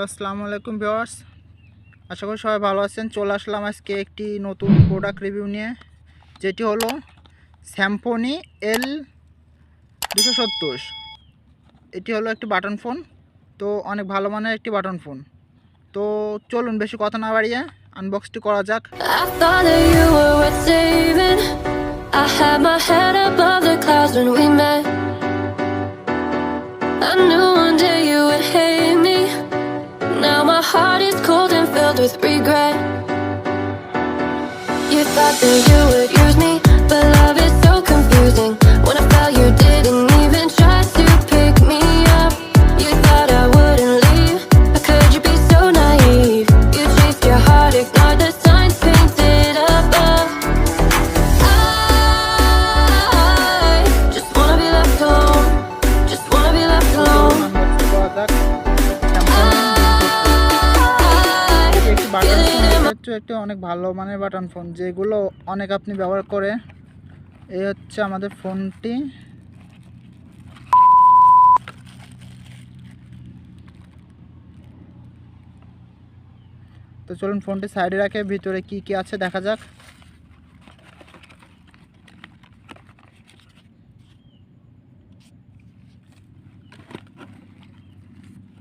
আসসালামু আলাইকুম ভিউয়ার্স, আশা করি সবাই ভালো আছেন। চলে আসলাম আজকে একটি নতুন প্রোডাক্ট রিভিউ নিয়ে, যেটি হলো স্যামফনি L270। এটি হলো একটি বাটন ফোন, তো অনেক ভালো মানের একটি বাটন ফোন। তো চলুন বেশি কথা না বাড়িয়ে আনবক্সটি করা যাক। Now my heart is cold and filled with regret. You thought that you would use me, but love is so confusing. When I fell, you didn't even try to pick me up. You thought I wouldn't leave. How could you be so naive? You chased your heart, ignored the signs painted above. I just wanna be left alone. Just wanna be left alone. একটি অনেক ভালো মানের button phone, যেগুলো অনেক আপনি ব্যবহার করে। এই হচ্ছে আমাদের ফোনটি। তো চলুন ফোনটি সাইডে রাখে ভিতরে কি কি আছে দেখা যাক।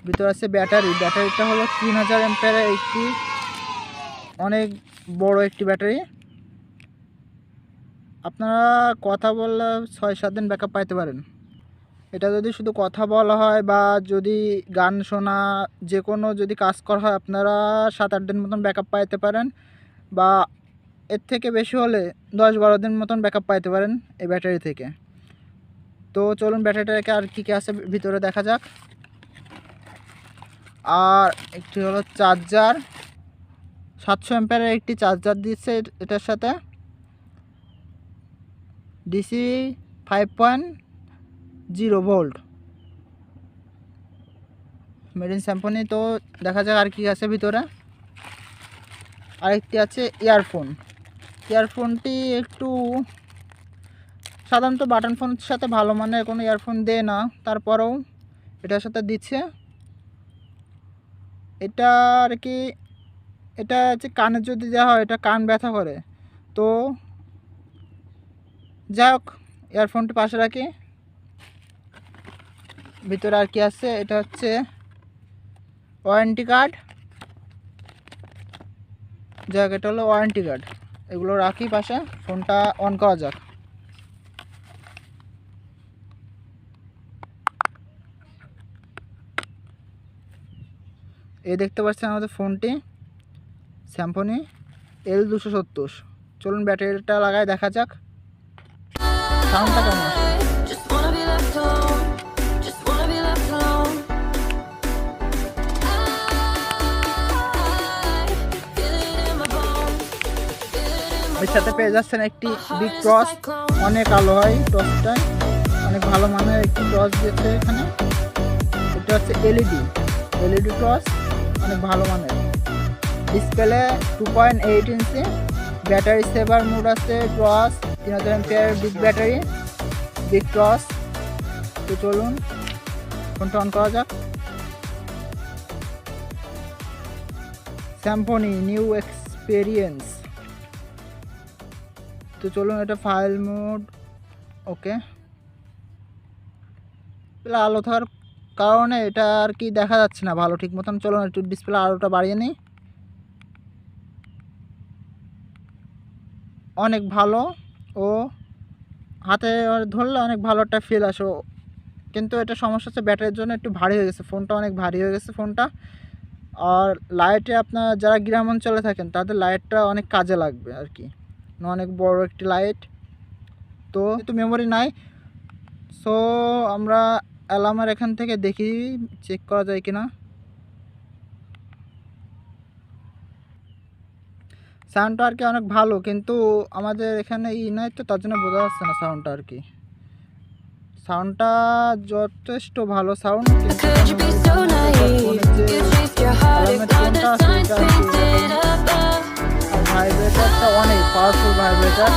ভিতরে আছে ব্যাটারিটা হলো 3000 অ্যাম্পিয়ারের একটি অনেক বড় একটি ব্যাটারি। আপনারা কথা বললে 6-7 দিন ব্যাকআপ পাইতে পারেন। এটা যদি শুধু কথা বলা হয় বা যদি গান শোনা, যে কোনো যদি কাজ করা হয়, আপনারা 7-8 দিন মতন ব্যাকআপ পাইতে পারেন, বা এর থেকে বেশি হলে 10-12 দিন মতন ব্যাকআপ পাইতে পারেন এই ব্যাটারি থেকে। তো চলুন ব্যাটারিটাকে আর কী কী আছে ভিতরে দেখা যাক। আর একটি হলো চার্জার, 700 অ্যাম্পিয়ারের একটি চার্জার দিচ্ছে এটার সাথে। DC 5.0 volt, made in Symphony. তো দেখা যাক আর কি আছে ভিতরে। আরেকটি আছে ইয়ারফোনটি একটু সাধারণত বাটন ফোনের সাথে ভালো মানের কোনো ইয়ারফোন দেয় না, তারপরেও এটার সাথে দিচ্ছে। এটা আর কি, এটা হচ্ছে কানে যদি দেওয়া হয় এটা কান ব্যথা করে। তো যাই হোক, ইয়ারফোনটি পাশে রাখি। ভিতরে আর কি আছে, এটা হচ্ছে ওয়ারেন্টি কার্ড। যাক, এটা হলো ওয়ারেন্টি কার্ড। এগুলো রাখি পাশে, ফোনটা অন করা যাক। এই দেখতে পাচ্ছেন আমাদের ফোনটি স্যামফনি L270। চলুন ব্যাটারিটা লাগাই দেখা যাক সাউন্ডটা কেমন আসে। এর সাথে পেয়ে যাচ্ছেন একটি বিগ টর্চ, অনেক আলো হয় টর্চটা, অনেক ভালো মানের একটি টর্চ দিয়েছে এখানে। এটা হচ্ছে এলইডি টর্চ, অনেক ভালো মানের। ডিসপ্লে 2.8 ইঞ্চি, ব্যাটারি সেভার মোড আছে, টর্চ 3000 অ্যাম্পিয়ার বিগ টর্চ। তো চলুন ফোনটা অন করা যাক। স্যামফনি নিউ এক্সপেরিয়েন্স। তো চলুন, এটা ফাইল মোড, ওকে। আলো থাকার কারণে এটা আর কি দেখা যাচ্ছে না ভালো ঠিক মতন। চলুন একটু ডিসপ্লে আলোটা বাড়িয়ে নিই। অনেক ভালো, ও হাতে ধরলে অনেক ভালো একটা ফিল আসো। কিন্তু এটা সমস্যা হচ্ছে ব্যাটারির জন্য একটু ভারী হয়ে গেছে ফোনটা, অনেক ভারী হয়ে গেছে ফোনটা। আর লাইটে আপনার যারা গ্রাম অঞ্চলে থাকেন তাদের লাইটটা অনেক কাজে লাগবে আর কি, অনেক বড় একটি লাইট। তো মেমোরি নাই, সো আমরা অ্যালার্মের এখান থেকে দেখি চেক করা যায় কিনা। সাউন্ডটা আর কি অনেক ভালো, কিন্তু আমাদের এখানে নাই তো, তার জন্য বোঝা যাচ্ছে না সাউন্ডটা আর কি। সাউন্ডটা যথেষ্ট ভালো সাউন্ড, ভাইব্রেটারটা অনেক পাওয়ারফুল ভাইব্রেটার।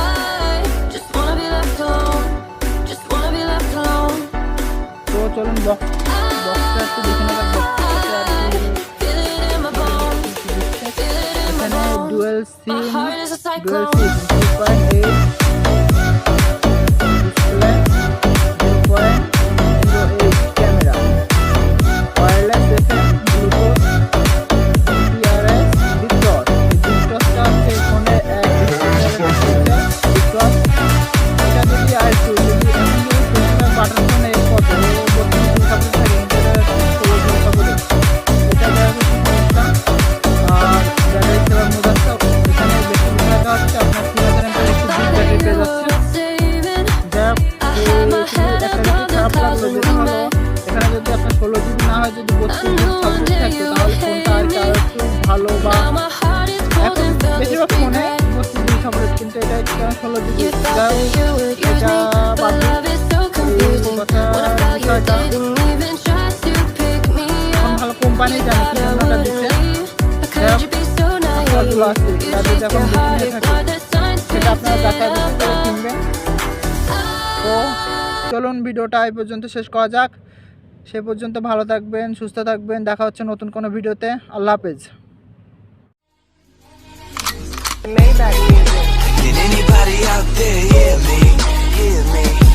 তো চলুন বক্সটা একটু দেখে নেবেন। বক্সটাতে আর কি dual SIM My heart is a dual cyclone. SIM 2.8 display 0.08 camera wireless FM Bluetooth PRS বিটটস বিটটসটা হচ্ছে ফোনে এক বিটটস এটা যদি আর একটু যদি এমন যদি প্রথমে বাটন ফোনে কত 32 সাপোর্ট থাকে এটা 16 সাপোর্ট এটা দেওয়া হচ্ছে সমস্যা আর ব্যাটারি সেভার মোড আছে এখানে বেশি বিষয়টা হচ্ছে আপনার 3000 mAh একটু বিগ ব্যাটারি পেয়ে যাচ্ছে যা একটা খারাপ লাগলো যেটা হলো এখানে যদি আপনার 16 জিবি না হয় যদি 32 সাপোর্ট থাকতো তাহলে ফোনটা আর একটু ভালো বা এখন বেশিরভাগ ফোনে 32 জিবি সাপোর্ট কিন্তু এটা একটু 16 জিবি যাও এটা বাদ দিই কথা বিষয়টা এখন ভালো কোম্পানি জানে কি জন্যটা দিচ্ছে আপনারগুলো আছে এটা যদি এখন বেশি নিয়ে থাকে সেটা আপনারা যাচাই বাছাই করে কিনবেন তো চলুন ভিডিওটা এই পর্যন্ত শেষ করা যাক সে পর্যন্ত ভালো থাকবেন সুস্থ থাকবেন দেখা হচ্ছে নতুন কোনো ভিডিওতে আল্লাহ হাফেজ Can anybody out there hear me? Hear me?